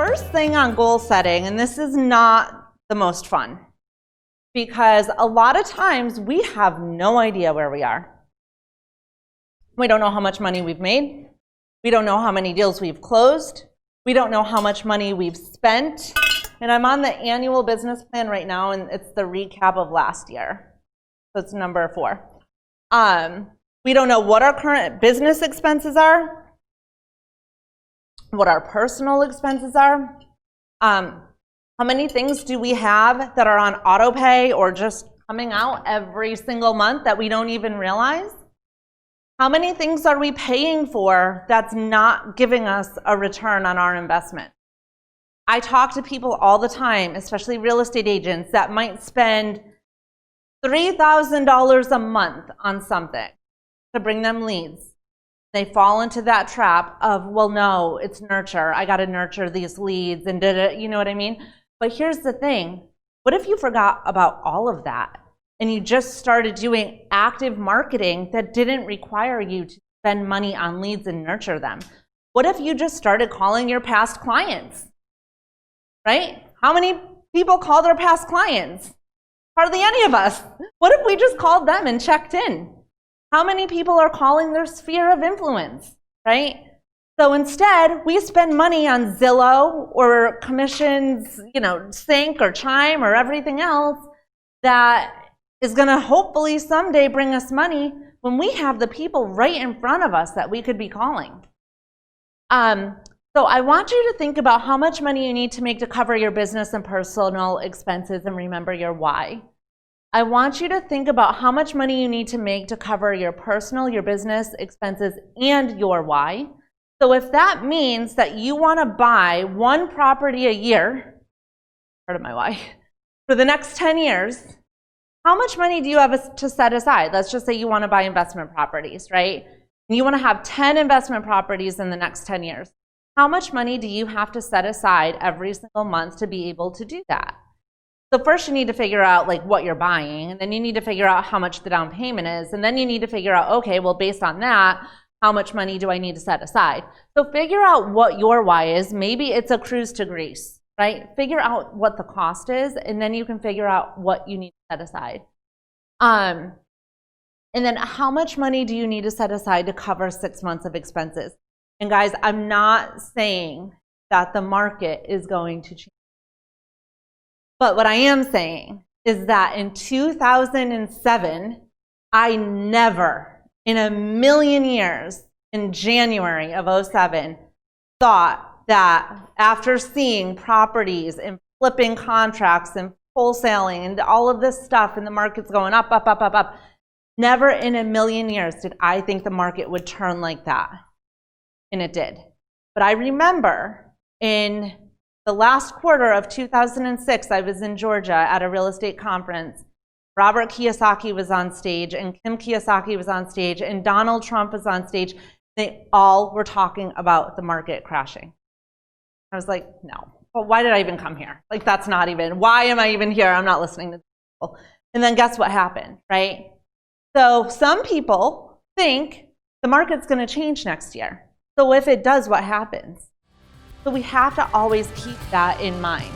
first thing on goal setting, and this is not the most fun, because a lot of times we have no idea where we are. We don't know how much money we've made. We don't know how many deals we've closed. We don't know how much money we've spent. And I'm on the annual business plan right now, and it's the recap of last year. So it's number 4. We don't know what our current business expenses are, what our personal expenses are. How many things do we have that are on auto pay or just coming out every single month that we don't even realize? How many things are we paying for that's not giving us a return on our investment? I talk to people all the time, especially real estate agents, that might spend $3,000 a month on something to bring them leads. They fall into that trap of, well, no, it's nurture. I got to nurture these leads and you know what I mean? But here's the thing. What if you forgot about all of that and you just started doing active marketing that didn't require you to spend money on leads and nurture them? What if you just started calling your past clients? Right? How many people call their past clients? Hardly any of us. What if we just called them and checked in? How many people are calling their sphere of influence, right? So instead, we spend money on Zillow or commissions, Sync or Chime or everything else that is going to hopefully someday bring us money when we have the people right in front of us that we could be calling. So I want you to think about how much money you need to make to cover your business and personal expenses, and remember your why. I want you to think about how much money you need to make to cover your personal, your business expenses, and your why. So if that means that you want to buy 1 property a year, part of my why, for the next 10 years, how much money do you have to set aside? Let's just say you want to buy investment properties, right? And you want to have 10 investment properties in the next 10 years. How much money do you have to set aside every single month to be able to do that? So first you need to figure out what you're buying, and then you need to figure out how much the down payment is, and then you need to figure out, okay, well, based on that, how much money do I need to set aside? So figure out what your why is. Maybe it's a cruise to Greece, right? Figure out what the cost is, and then you can figure out what you need to set aside. And then how much money do you need to set aside to cover 6 months of expenses? And guys, I'm not saying that the market is going to change. But what I am saying is that in 2007, I never in a million years in January of 2007 thought that after seeing properties and flipping contracts and wholesaling and all of this stuff and the market's going up, up, up, up, up, never in a million years did I think the market would turn like that. And it did. But I remember in the last quarter of 2006, I was in Georgia at a real estate conference. Robert Kiyosaki was on stage, and Kim Kiyosaki was on stage, and Donald Trump was on stage. They all were talking about the market crashing. I was like, no. Well, why did I even come here? That's not even, why am I even here? I'm not listening to people. And then guess what happened, right? So some people think the market's going to change next year. So if it does, what happens? So we have to always keep that in mind.